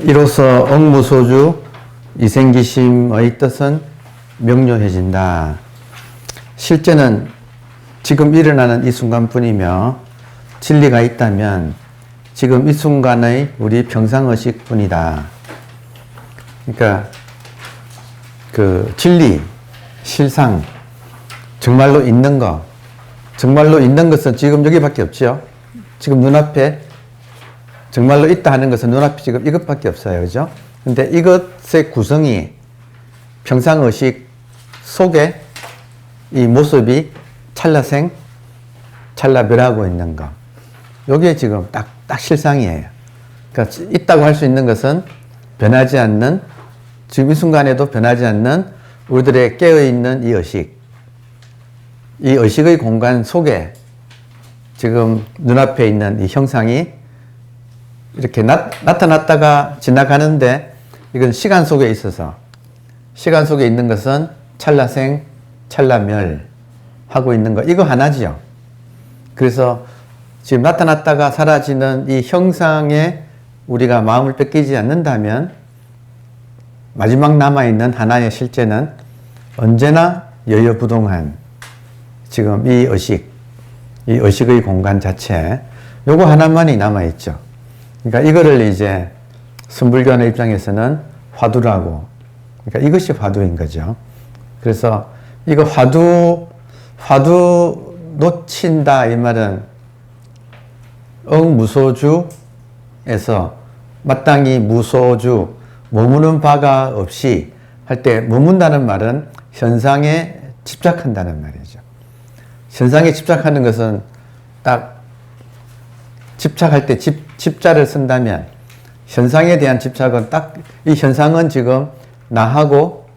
이로써 억무소주 이생기심의 뜻은 명료해진다. 실제는 지금 일어나는 이 순간뿐이며 진리가 있다면 지금 이 순간의 우리 평상의식뿐이다. 그러니까 그 진리, 실상, 정말로 있는 것, 정말로 있는 것은 지금 여기밖에 없죠. 지금 눈앞에 정말로 있다 하는 것은 눈앞에 지금 이것밖에 없어요. 그죠? 근데 이것의 구성이 평상의식 속에 이 모습이 찰나생, 찰나멸하고 있는 것. 요게 지금 딱 실상이에요. 그러니까 있다고 할 수 있는 것은 변하지 않는, 지금 이 순간에도 변하지 않는 우리들의 깨어있는 이 의식. 이 의식의 공간 속에 지금 눈앞에 있는 이 형상이 이렇게 나타났다가 지나가는데 이건 시간 속에 있어서 시간 속에 있는 것은 찰나생, 찰나멸 하고 있는 거 이거 하나지요. 그래서 지금 나타났다가 사라지는 이 형상에 우리가 마음을 뺏기지 않는다면 마지막 남아있는 하나의 실제는 언제나 여여부동한 지금 이 의식의 공간 자체 요거 하나만이 남아있죠. 그러니까 이거를 이제 순불교의 입장에서는 화두라고, 그러니까 이것이 화두인 거죠. 그래서 이거 화두 놓친다 이 말은 억무소주에서 마땅히 무소주 머무는 바가 없이 할 때 머문다는 말은 현상에 집착한다는 말이죠. 현상에 집착하는 것은 딱 집착할 때 집자를 쓴다면 현상에 대한 집착은 딱 이 현상은 지금 나하고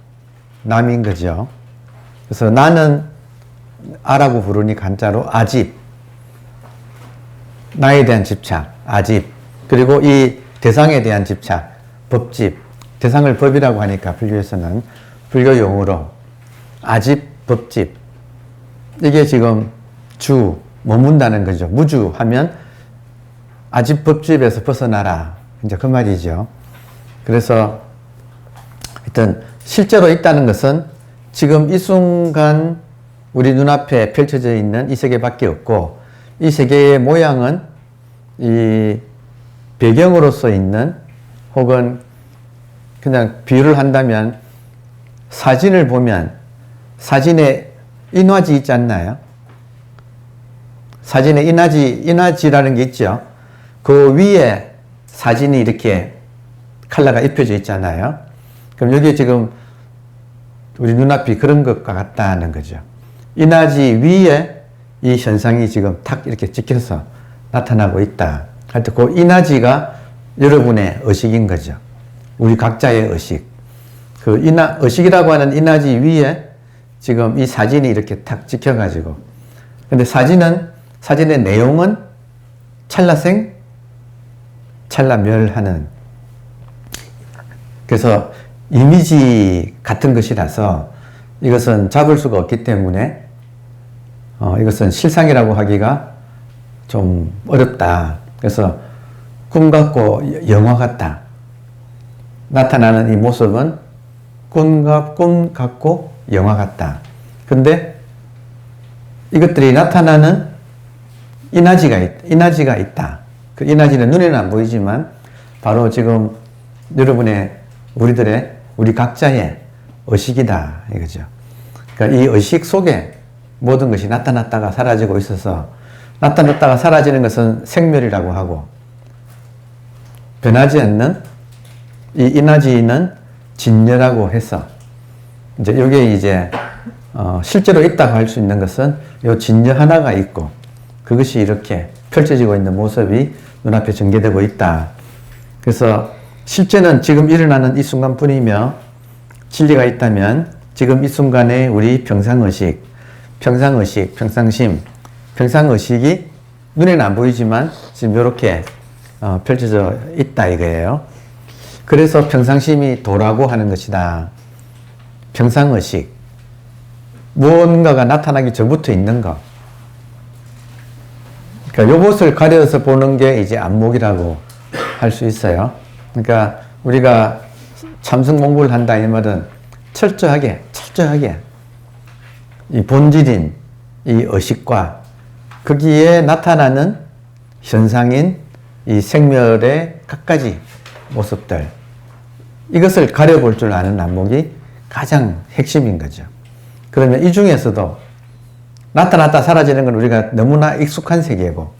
남인 거죠. 그래서 나는 아라고 부르니 간자로 아집, 나에 대한 집착, 아집, 그리고 이 대상에 대한 집착, 법집, 대상을 법이라고 하니까 불교에서는 불교 용어로 아집, 법집, 이게 지금 머문다는 거죠. 무주하면 아집, 법집에서 벗어나라, 이제 그 말이죠. 그래서 하여튼 실제로 있다는 것은 지금 이 순간 우리 눈앞에 펼쳐져 있는 이 세계밖에 없고, 이 세계의 모양은 이 배경으로서 있는, 혹은 그냥 비유를 한다면 사진을 보면 사진에 인화지 있지 않나요? 사진에 인화지라는 게 있죠. 그 위에 사진이 이렇게 컬러가 입혀져 있잖아요. 그럼 여기 지금 우리 눈앞이 그런 것과 같다는 거죠. 인화지 위에 이 현상이 지금 탁 이렇게 찍혀서 나타나고 있다. 하여튼 그 인화지가 여러분의 의식인 거죠. 우리 각자의 의식. 그 의식이라고 하는 인화지 위에 지금 이 사진이 이렇게 탁 찍혀가지고. 근데 사진의 내용은 찰나생, 찰나멸하는. 그래서 이미지 같은 것이라서 이것은 잡을 수가 없기 때문에 이것은 실상이라고 하기가 좀 어렵다. 그래서 꿈 같고 영화 같다. 나타나는 이 모습은 꿈 같고 영화 같다. 근데 이것들이 나타나는 인화지가 있다. 그 인화지는 눈에는 안 보이지만 바로 지금 우리 각자의 의식이다 이거죠. 그러니까 이 의식 속에 모든 것이 나타났다가 사라지고 있어서, 나타났다가 사라지는 것은 생멸이라고 하고, 변하지 않는 이 인화지는 진여라고 해서, 이제 여기에 이제 실제로 있다고 할 수 있는 것은 이 진여 하나가 있고, 그것이 이렇게 펼쳐지고 있는 모습이 눈앞에 전개되고 있다. 그래서 실제는 지금 일어나는 이 순간뿐이며 진리가 있다면 지금 이 순간에 우리 평상의식, 평상심, 평상의식이 눈에는 안 보이지만 지금 이렇게 펼쳐져 있다 이거예요. 그래서 평상심이 도라고 하는 것이다. 평상의식, 무언가가 나타나기 전부터 있는 것. 그러니까 요것을 가려서 보는 게 이제 안목이라고 할 수 있어요. 그러니까 우리가 참선 공부를 한다 이 말은 철저하게 이 본질인 이 의식과 거기에 나타나는 현상인 이 생멸의 갖가지 모습들, 이것을 가려볼 줄 아는 안목이 가장 핵심인 거죠. 그러면 이 중에서도 나타났다 사라지는 건 우리가 너무나 익숙한 세계고,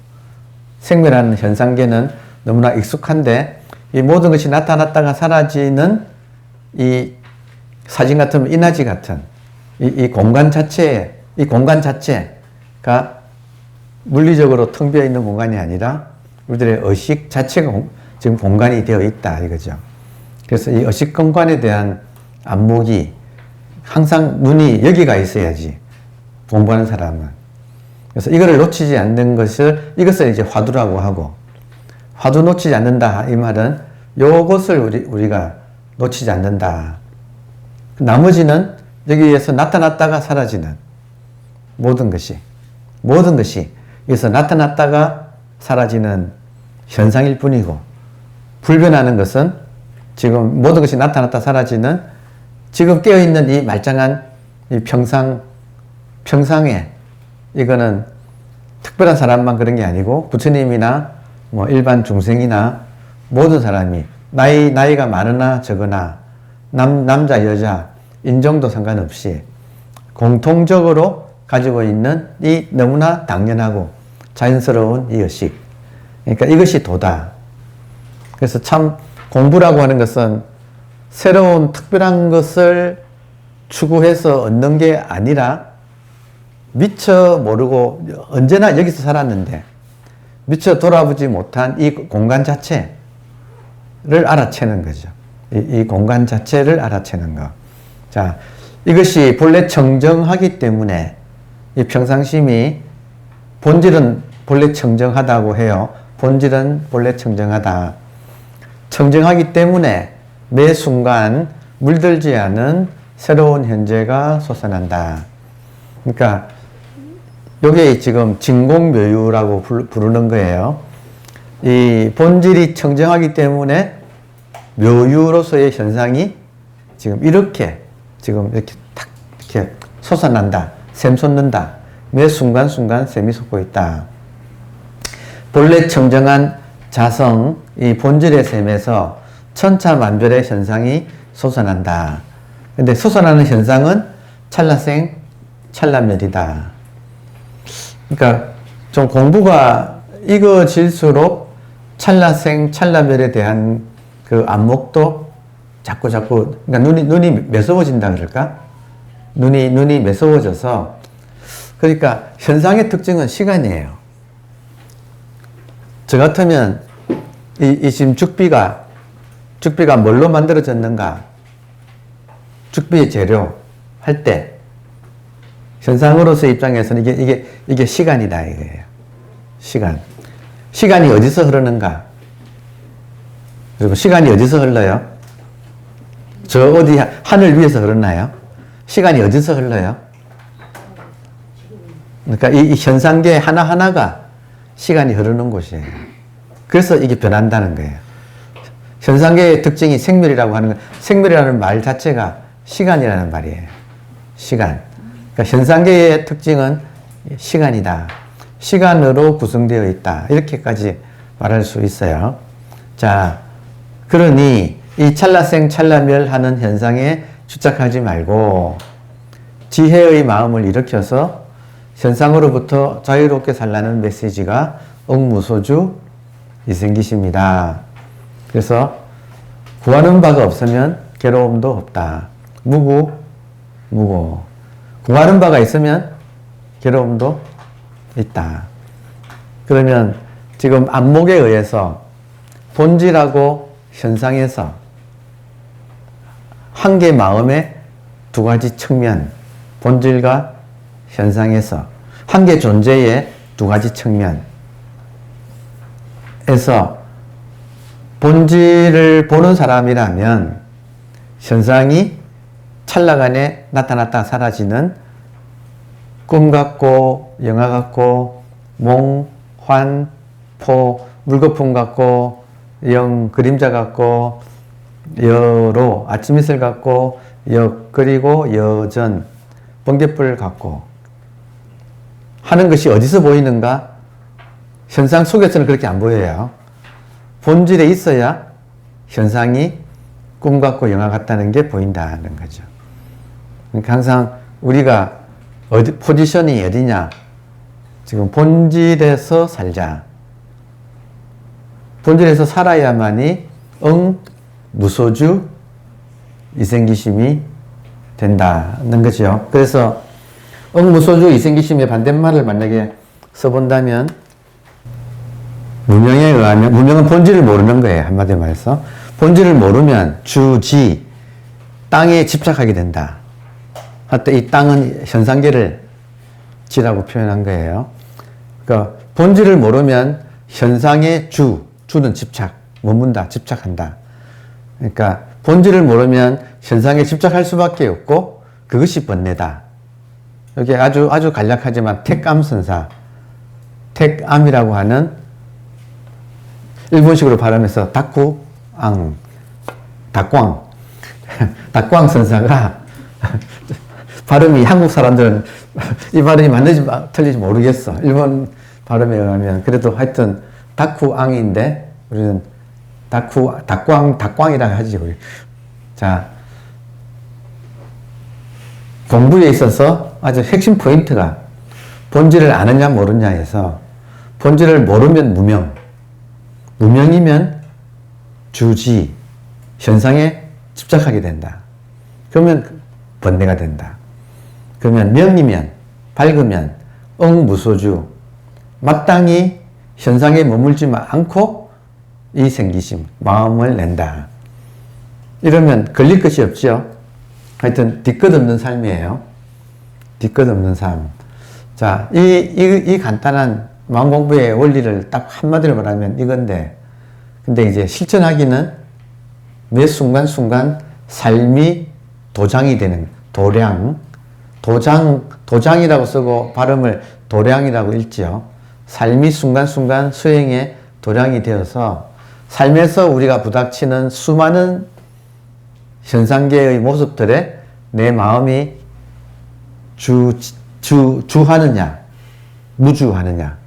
생멸하는 현상계는 너무나 익숙한데, 이 모든 것이 나타났다가 사라지는 이 사진 같은 이나지 같은 이 공간 자체가 물리적으로 텅 비어 있는 공간이 아니라 우리들의 의식 자체가 지금 공간이 되어 있다 이거죠. 그래서 이 의식 공간에 대한 안목이 항상 눈이 여기가 있어야지, 공부하는 사람은. 그래서 이거를 놓치지 않는 이것을 이제 화두라고 하고, 화두 놓치지 않는다 이 말은 요것을 우리가 놓치지 않는다. 나머지는 여기에서 나타났다가 사라지는 모든 것이 여기서 나타났다가 사라지는 현상일 뿐이고, 불변하는 것은 지금 모든 것이 나타났다 사라지는 지금 깨어있는 이 말짱한 이 평상에, 이거는 특별한 사람만 그런 게 아니고 부처님이나 뭐 일반 중생이나 모든 사람이 나이가 많으나 적으나 남자 여자 인종도 상관없이 공통적으로 가지고 있는 이 너무나 당연하고 자연스러운 이 의식, 그러니까 이것이 도다. 그래서 참 공부라고 하는 것은 새로운 특별한 것을 추구해서 얻는 게 아니라 미처 모르고 언제나 여기서 살았는데 미처 돌아보지 못한 이 공간 자체를 알아채는 거죠. 이 공간 자체를 알아채는 거. 자, 이것이 본래 청정하기 때문에 이 평상심이 본질은 본래 청정하다고 해요. 본질은 본래 청정하다. 청정하기 때문에 매 순간 물들지 않은 새로운 현재가 솟아난다. 그러니까 이게 지금 진공묘유라고 부르는 거예요. 이 본질이 청정하기 때문에 묘유로서의 현상이 지금 이렇게 탁 이렇게 솟아난다. 샘솟는다. 매 순간순간 샘이 솟고 있다. 본래 청정한 자성, 이 본질의 샘에서 천차만별의 현상이 솟아난다. 근데 솟아나는 현상은 찰나생, 찰나멸이다. 그러니까 좀 공부가 익어질수록 찰나생, 찰나멸에 대한 그 안목도 자꾸, 그러니까 눈이 매서워진다 그럴까? 눈이 매서워져서, 그러니까 현상의 특징은 시간이에요. 저 같으면 이 지금 죽비가 뭘로 만들어졌는가? 죽비의 재료 할 때 현상으로서의 입장에서는 이게 시간이다 이거예요. 시간이 어디서 흐르는가? 그리고 시간이 어디서 흘러요? 저 어디 하늘 위에서 흐르나요? 시간이 어디서 흘러요? 그러니까 이 현상계 하나하나가 시간이 흐르는 곳이에요. 그래서 이게 변한다는 거예요. 현상계의 특징이 생멸이라고 하는 건, 생멸이라는 말 자체가 시간이라는 말이에요. 시간. 그러니까 현상계의 특징은 시간이다. 시간으로 구성되어 있다. 이렇게까지 말할 수 있어요. 자, 그러니 이 찰나생 찰나멸하는 현상에 주착하지 말고 지혜의 마음을 일으켜서 현상으로부터 자유롭게 살라는 메시지가 억무소주 이생기십니다. 그래서 구하는 바가 없으면 괴로움도 없다. 무구. 구하는 바가 있으면 괴로움도 있다. 그러면 지금 안목에 의해서 본질하고 현상에서 한 개 마음의 두 가지 측면, 본질과 현상에서 한 개 존재의 두 가지 측면에서 본질을 보는 사람이라면 현상이 찰나간에 나타났다 사라지는 꿈 같고 영화 같고 몽, 환, 포, 물거품 같고 영, 그림자 같고 여로 아침 이슬 갖고 그리고 여전 번개불 갖고 하는 것이 어디서 보이는가? 현상 속에서는 그렇게 안 보여요. 본질에 있어야 현상이 꿈 같고 영화 같다는 게 보인다는 거죠. 그러니까 항상 우리가 포지션이 어디냐? 지금 본질에서 살자. 본질에서 살아야만이 무소주 이생기심이 된다는 거죠. 그래서 무소주 이생기심의 반대말을 만약에 써본다면 무명에 의하면, 무명은 본질을 모르는 거예요. 한마디로 말해서 본질을 모르면 주지 땅에 집착하게 된다. 하여튼 이 땅은 현상계를 지라고 표현한 거예요. 그러니까 본질을 모르면 현상의 주는 집착, 머문다, 집착한다. 그러니까 본질을 모르면 현상에 집착할 수밖에 없고 그것이 번뇌다. 여기 아주 간략하지만 택암선사, 택암이라고 하는 일본식으로 발음해서 닭광 선사가 발음이 한국 사람들은 이 발음이 맞는지 틀린지 모르겠어. 일본 발음에 의하면 그래도 하여튼 다쿠앙인데 우리는 닭광이라고 하지. 우리. 자, 공부에 있어서 아주 핵심 포인트가 본질을 아느냐 모르냐에서 본질을 모르면 무명이면 주지, 현상에 집착하게 된다. 그러면 번뇌가 된다. 그러면 명이면, 밝으면 무소주, 마땅히 현상에 머물지 않고 이 생기심, 마음을 낸다. 이러면 걸릴 것이 없죠. 하여튼 뒤끝 없는 삶이에요. 뒤끝 없는 삶. 자, 이 간단한 마음 공부의 원리를 딱 한마디로 말하면 이건데, 근데 이제 실천하기는 매 순간순간 삶이 도장이 되는, 도장이라고 쓰고 발음을 도량이라고 읽지요. 삶이 순간순간 수행의 도량이 되어서 삶에서 우리가 부닥치는 수많은 현상계의 모습들에 내 마음이 주하느냐, 무주하느냐,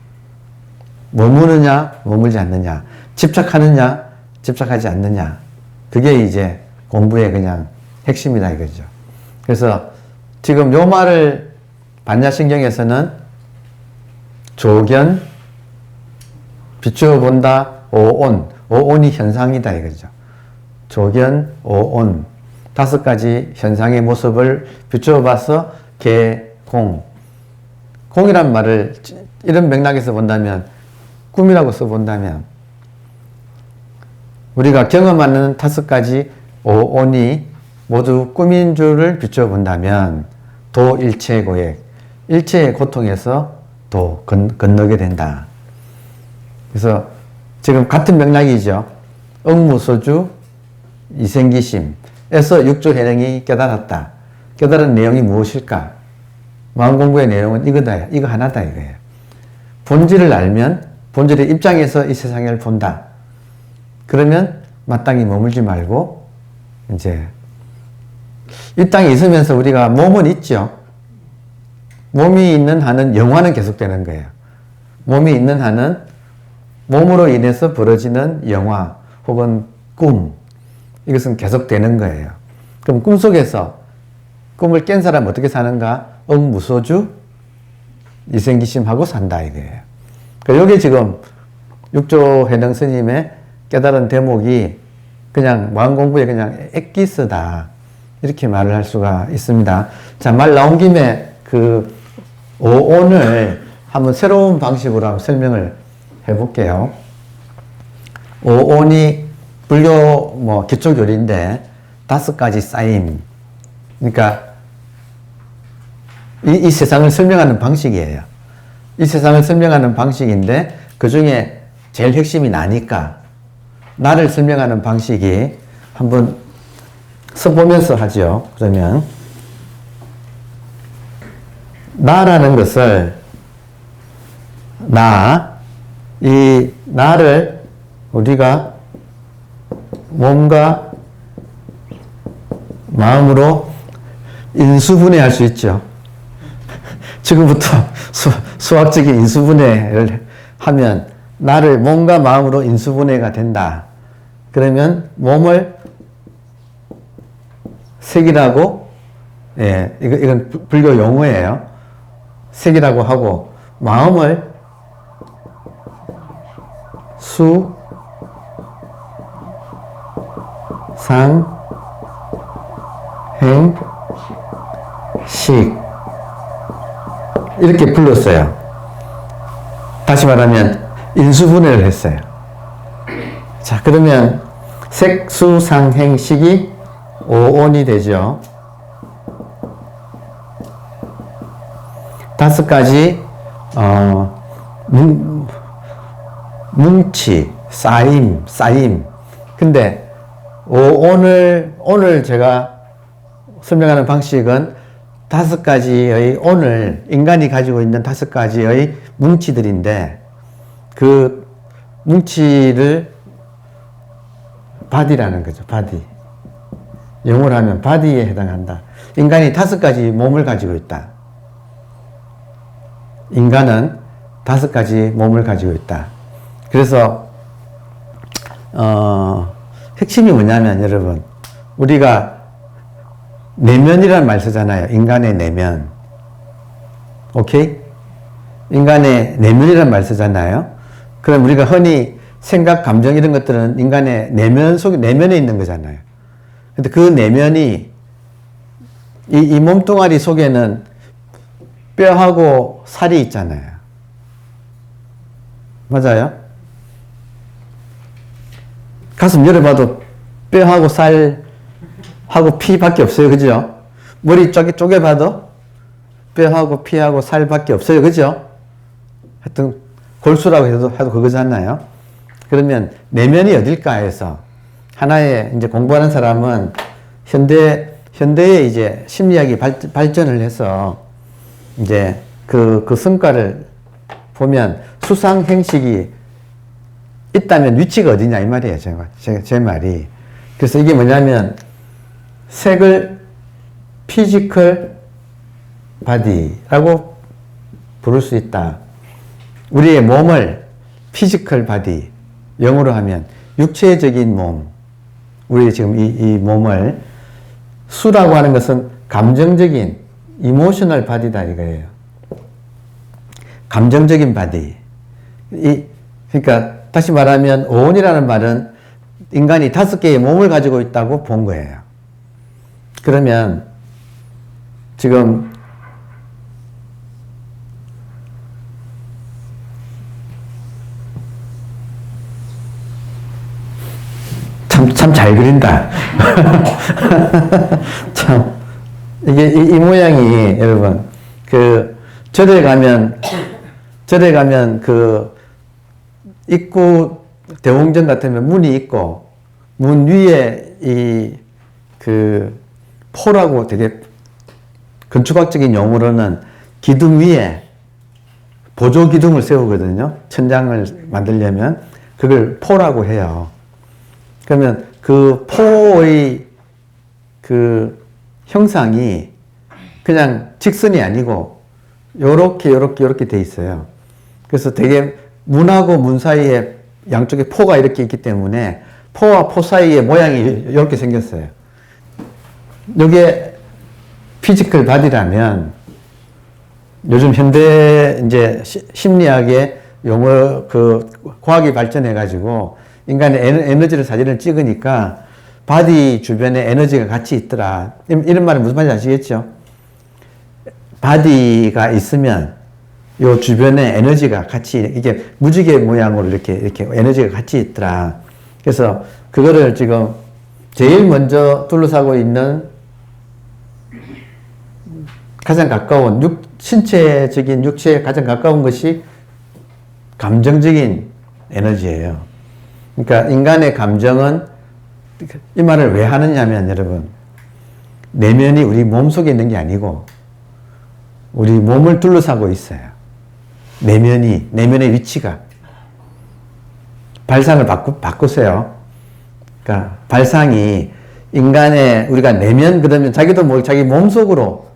머무느냐, 머물지 않느냐, 집착하느냐, 집착하지 않느냐. 그게 이제 공부의 그냥 핵심이다 이거죠. 그래서 지금 요 말을 반야신경에서는 조견, 비추어 본다, 오온이 현상이다 이거죠. 조견, 오온, 5가지 현상의 모습을 비추어 봐서 공이란 말을 이런 맥락에서 본다면, 꿈이라고 써본다면, 우리가 경험하는 5가지 오온이 모두 꿈인 줄을 비추어 본다면 도일체 고액, 일체의 고통에서 도 건너게 된다. 그래서 지금 같은 맥락이죠. 억무소주 이생기심에서 육조해령이 깨달았다. 깨달은 내용이 무엇일까? 마음공부의 내용은 이거다, 이거 하나다 이거예요. 본질을 알면 본질의 입장에서 이 세상을 본다. 그러면 마땅히 머물지 말고 이제 이 땅에 있으면서 우리가 몸은 있죠. 몸이 있는 한은 영화는 계속되는 거예요. 몸이 있는 한은 몸으로 인해서 벌어지는 영화 혹은 꿈, 이것은 계속되는 거예요. 그럼 꿈속에서 꿈을 깬 사람 어떻게 사는가? 억무소주 이생기심하고 산다 이거예요. 그러니까 여기 지금 육조해능 스님의 깨달은 대목이 그냥 마음공부에 그냥 엑기스다 이렇게 말을 할 수가 있습니다. 자, 말 나온 김에 그 오온을 한번 새로운 방식으로 한번 설명을 해볼게요. 오온이 불교 기초교리인데 5가지 쌓임. 그러니까 이 세상을 설명하는 방식이에요. 이 세상을 설명하는 방식인데 그 중에 제일 핵심이 나니까 나를 설명하는 방식이 한번 써보면서 하죠. 그러면 나라는 것을 이 나를 우리가 몸과 마음으로 인수분해할 수 있죠. 지금부터 수학적인 인수분해를 하면 나를 몸과 마음으로 인수분해가 된다. 그러면 몸을 색이라고, 예, 이건 불교 용어예요. 색이라고 하고, 마음을 수, 상, 행, 식. 이렇게 불렀어요. 다시 말하면, 인수분해를 했어요. 자, 그러면 색, 수, 상, 행, 식이 오온이 되죠. 5가지 뭉치, 쌓임. 근데 오늘 제가 설명하는 방식은 5가지의 오늘 인간이 가지고 있는 5가지의 뭉치들인데 그 뭉치를 바디라는 거죠. 바디. 영어로 하면 바디에 해당한다. 인간이 5가지 몸을 가지고 있다. 인간은 5가지 몸을 가지고 있다. 그래서 핵심이 뭐냐면 여러분, 우리가 내면이라는 말 쓰잖아요. 인간의 내면. 오케이? 인간의 내면이라는 말 쓰잖아요. 그럼 우리가 흔히 생각, 감정 이런 것들은 인간의 내면 속에, 내면에 있는 거잖아요. 근데 그 내면이 이 몸뚱아리 속에는 뼈하고 살이 있잖아요. 맞아요? 가슴 열어봐도 뼈하고 살하고 피밖에 없어요. 그죠? 머리 쪼개봐도 뼈하고 피하고 살밖에 없어요. 그죠? 하여튼 골수라고 해도 그거잖아요. 그러면 내면이 어딜까 해서 하나의 이제 공부하는 사람은 현대의 이제 심리학이 발전을 해서 이제 그 성과를 보면 수상행식이 있다면 위치가 어디냐 이 말이에요. 제 말이. 그래서 이게 뭐냐면 색을 피지컬 바디라고 부를 수 있다. 우리의 몸을 피지컬 바디, 영어로 하면 육체적인 몸, 우리 지금 이 몸을, 수라고 하는 것은 감정적인 이모셔널 바디다 이거예요. 감정적인 바디. 그러니까 다시 말하면 오온이라는 말은 인간이 5개의 몸을 가지고 있다고 본 거예요. 그러면 지금 참 잘 그린다. 참 이게 이 모양이 여러분 절에 가면 그 입구 대웅전 같으면 문이 있고 문 위에 포라고 되게 건축학적인 용어로는 기둥 위에 보조 기둥을 세우거든요. 천장을 만들려면 그걸 포라고 해요. 그러면 그 포의 그 형상이 그냥 직선이 아니고 요렇게 돼 있어요. 그래서 되게 문하고 문 사이에 양쪽에 포가 이렇게 있기 때문에 포와 포 사이의 모양이 이렇게 생겼어요. 이게 피지컬 바디라면 요즘 현대 이제 심리학의 용어 과학이 발전해 가지고 인간의 에너지를 사진을 찍으니까 바디 주변에 에너지가 같이 있더라. 이런 말은 무슨 말인지 아시겠죠? 바디가 있으면 요 주변에 에너지가 같이 이게 무지개 모양으로 이렇게 에너지가 같이 있더라. 그래서 그거를 지금 제일 먼저 둘러싸고 있는 가장 가까운 신체적인 육체에 가장 가까운 것이 감정적인 에너지예요. 그러니까 인간의 감정은 이 말을 왜 하느냐면 여러분 내면이 우리 몸속에 있는 게 아니고 우리 몸을 둘러싸고 있어요. 내면의 위치가. 발상을 바꾸세요. 그러니까 발상이 인간의 우리가 내면 그러면 자기도 뭐 자기 몸속으로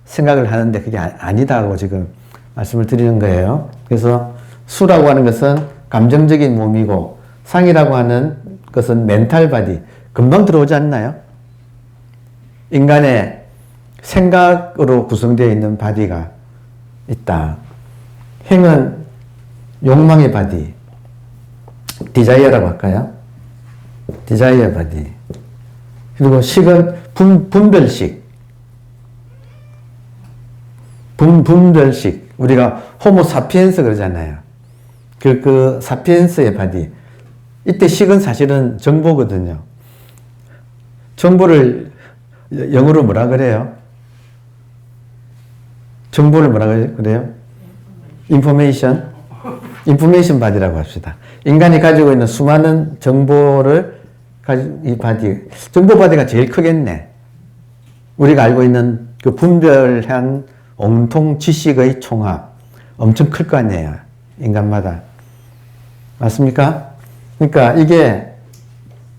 생각을 하는데 그게 아니다고 지금 말씀을 드리는 거예요. 그래서 수라고 하는 것은 감정적인 몸이고 상이라고 하는 것은 멘탈 바디. 금방 들어오지 않나요? 인간의 생각으로 구성되어 있는 바디가 있다. 행은 욕망의 바디. 디자이어라고 할까요? 디자이어 바디. 그리고 식은 분별식. 분별식. 우리가 호모 사피엔스 그러잖아요. 그 사피엔스의 바디. 이때 식은 사실은 정보거든요. 정보를 영어로 뭐라 그래요? 정보를 뭐라 그래요? 인포메이션? 인포메이션 바디라고 합시다. 인간이 가지고 있는 수많은 정보를 이 바디, 정보 바디가 제일 크겠네. 우리가 알고 있는 그 분별한 온통 지식의 총합. 엄청 클 거 아니에요. 인간마다. 맞습니까? 그러니까 이게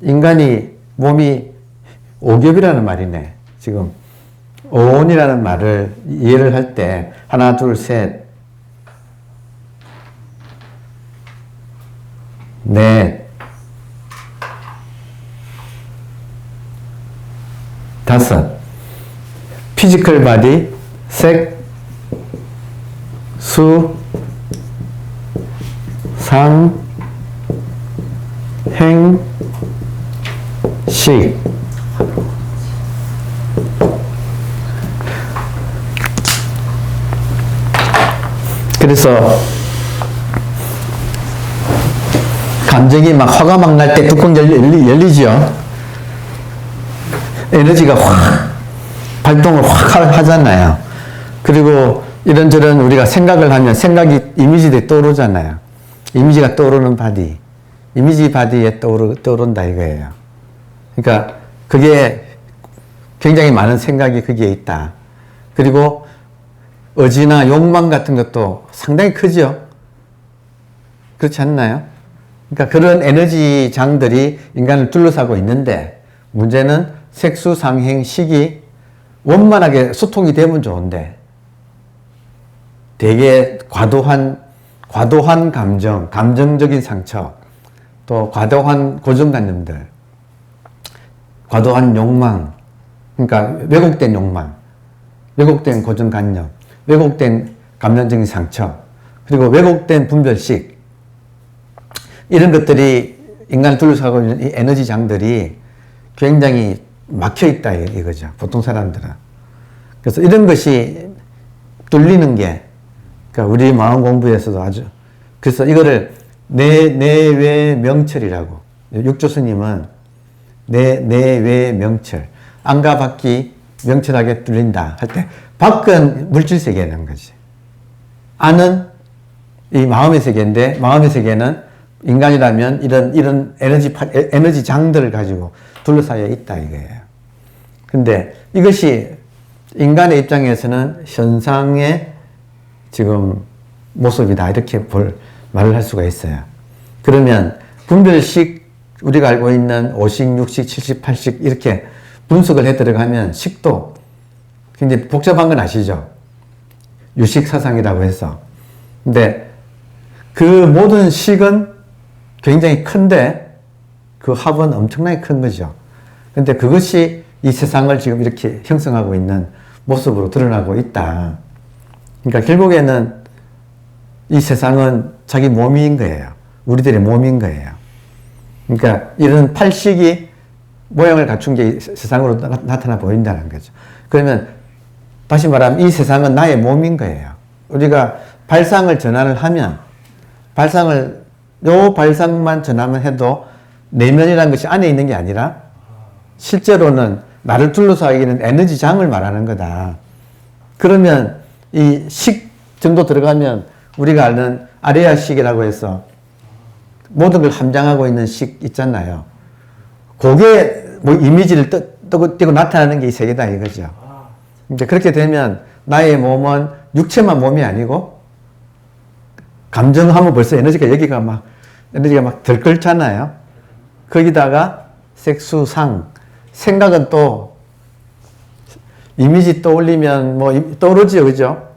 인간이 몸이 오겹이라는 말이네. 지금 오온이라는 말을 이해를 할 때 하나, 둘, 셋, 넷, 다섯. 피지컬 바디, 색, 수, 상, 행, 식. 그래서 감정이 막 화가 막 날 때 뚜껑 열리죠. 에너지가 확 발동을 확 하잖아요. 그리고 이런저런 우리가 생각을 하면 생각이 이미지들이 떠오르잖아요. 이미지가 떠오르는 바디. 이미지 바디에 떠오른다 이거예요. 그러니까 그게 굉장히 많은 생각이 거기에 있다. 그리고 의지나 욕망 같은 것도 상당히 크죠. 그렇지 않나요? 그러니까 그런 에너지 장들이 인간을 둘러싸고 있는데 문제는 색수, 상행, 식이 원만하게 소통이 되면 좋은데 되게 과도한 감정, 감정적인 상처, 또 과도한 고정관념들, 과도한 욕망, 그러니까 왜곡된 욕망, 왜곡된 고정관념, 왜곡된 감정적인 상처, 그리고 왜곡된 분별식, 이런 것들이 인간을 둘러싸고 있는 이 에너지 장들이 굉장히 막혀있다 이거죠. 보통 사람들은. 그래서 이런 것이 뚫리는 게, 그러니까 우리 마음 공부에서도 아주, 그래서 이거를 내외 명철이라고. 육조 스님은 내외 명철. 안과 밖이 명철하게 뚫린다 할 때, 밖은 물질 세계라는 거지. 안은 이 마음의 세계인데, 마음의 세계는 인간이라면 이런 에너지 장들을 가지고 둘러싸여 있다 이거예요. 근데 이것이 인간의 입장에서는 현상의 지금 모습이다 이렇게 말을 할 수가 있어요. 그러면 분별식, 우리가 알고 있는 5식, 6식, 7식, 8식 이렇게 분석을 해 들어가면 식도 굉장히 복잡한 건 아시죠? 유식 사상이라고 해서. 근데 그 모든 식은 굉장히 큰데 그 합은 엄청나게 큰 거죠. 근데 그것이 이 세상을 지금 이렇게 형성하고 있는 모습으로 드러나고 있다. 그러니까 결국에는 이 세상은 자기 몸인 거예요. 우리들의 몸인 거예요. 그러니까 이런 팔식이 모양을 갖춘 게 세상으로 나타나 보인다는 거죠. 그러면 다시 말하면 이 세상은 나의 몸인 거예요. 우리가 발상을 전환을 하면 요 발상만 전환을 해도 내면이라는 것이 안에 있는 게 아니라 실제로는 나를 둘러싸고 있는 에너지 장을 말하는 거다. 그러면 이 식 정도 들어가면 우리가 아는 아레아식이라고 해서 모든 걸 함장하고 있는 식 있잖아요. 그게 뭐 이미지를 띄고 나타나는 게 이 세계다 이거죠. 이제 그렇게 되면 나의 몸은 육체만 몸이 아니고 감정하면 벌써 에너지가 막 들끓잖아요. 거기다가 색수상 생각은 또 이미지 떠올리면 뭐 떠오르지요, 그죠?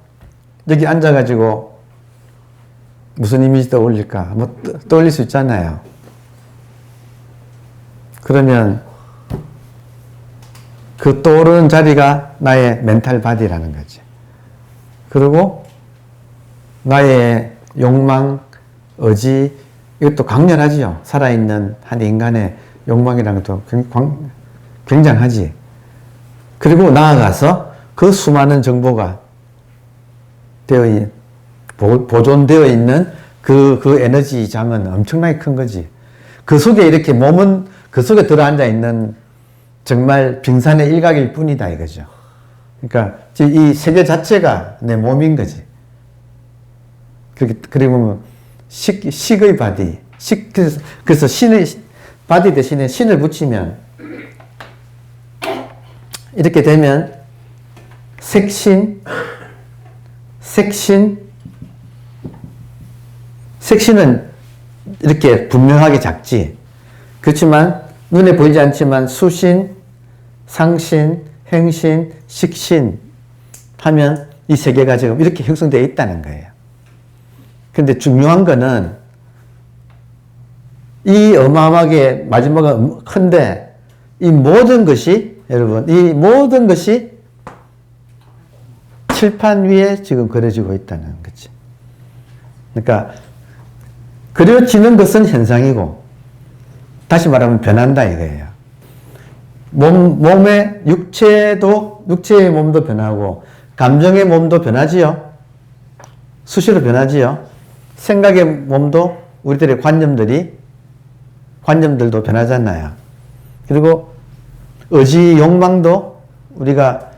여기 앉아가지고 무슨 이미지 떠올릴까? 뭐 떠올릴 수 있잖아요. 그러면 그 떠오르는 자리가 나의 멘탈 바디라는 거지. 그리고 나의 욕망, 의지, 이것도 강렬하지요. 살아있는 한 인간의 욕망이라는 것도 굉장하지. 그리고 나아가서 그 수많은 정보가 보존되어 있는 그 에너지 장은 엄청나게 큰 거지. 그 속에 이렇게 몸은 그 속에 들어앉아 있는 정말 빙산의 일각일 뿐이다 이거죠. 그러니까 이 세계 자체가 내 몸인 거지. 그리고 식의 바디. 그래서 바디 대신에 신을 붙이면 이렇게 되면 색신은 이렇게 분명하게 작지. 그렇지만 눈에 보이지 않지만 수신, 상신, 행신, 식신 하면 이 세 개가 지금 이렇게 형성되어 있다는 거예요. 근데 중요한 거는 이 어마어마하게 마지막은 큰데 이 모든 것이 여러분 이 모든 것이 칠판 위에 지금 그려지고 있다는 거지. 그러니까 그려지는 것은 현상이고 다시 말하면 변한다 이거예요. 몸의 육체의 몸도 변하고 감정의 몸도 변하지요. 수시로 변하지요. 생각의 몸도 우리들의 관념들도 변하잖아요. 그리고 의지, 욕망도 우리가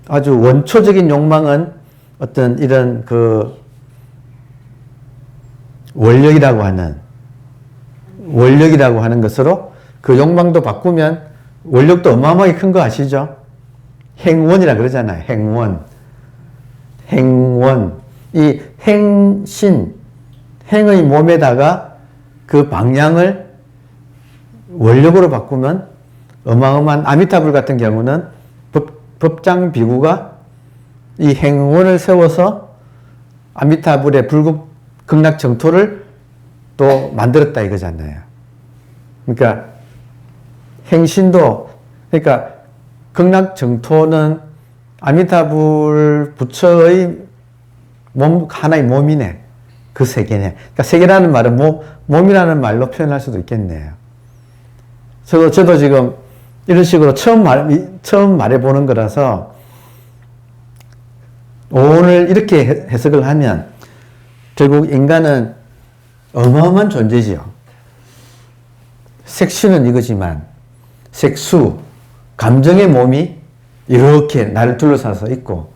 아주 원초적인 욕망은 어떤 이런 그 원력이라고 하는 것으로 그 욕망도 바꾸면 원력도 어마어마하게 큰 거 아시죠? 행원이라 그러잖아요. 행원. 이 행의 몸에다가 그 방향을 원력으로 바꾸면 어마어마한 아미타불 같은 경우는 법장 비구가 이 행원을 세워서 아미타불의 극락 정토를 또 만들었다 이거잖아요. 그러니까 행신도 그러니까 극락 정토는 아미타불 부처의 하나의 몸이네. 그 세계네. 그러니까 세계라는 말은 몸이라는 말로 표현할 수도 있겠네요. 저도 지금 이런 식으로 처음 말해보는 거라서 오늘 이렇게 해석을 하면 결국 인간은 어마어마한 존재지요. 색수는 이거지만 색수, 감정의 몸이 이렇게 나를 둘러싸서 있고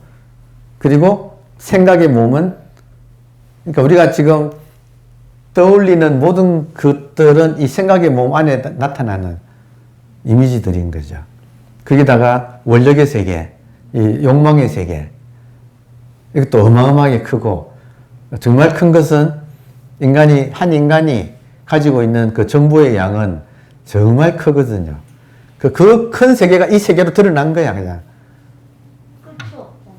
그리고 생각의 몸은 그러니까 우리가 지금 떠올리는 모든 것들은 이 생각의 몸 안에 나타나는 이미지들인 거죠. 거기다가 원력의 세계, 이 욕망의 세계 이것도 어마어마하게 크고 정말 큰 것은 한 인간이 가지고 있는 그 정보의 양은 정말 크거든요. 그 큰 세계가 이 세계로 드러난 거야, 그냥.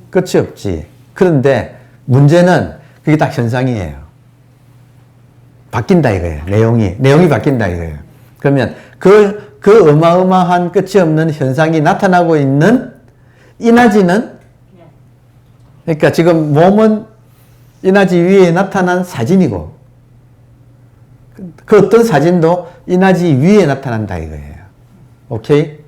끝이 없지. 그런데 문제는 그게 다 현상이에요. 바뀐다 이거예요. 내용이 바뀐다 이거예요. 그러면 그 어마어마한 끝이 없는 현상이 나타나고 있는 이나지는 그러니까 지금 몸은 이나지 위에 나타난 사진이고 그 어떤 사진도 이나지 위에 나타난다 이거예요. 오케이?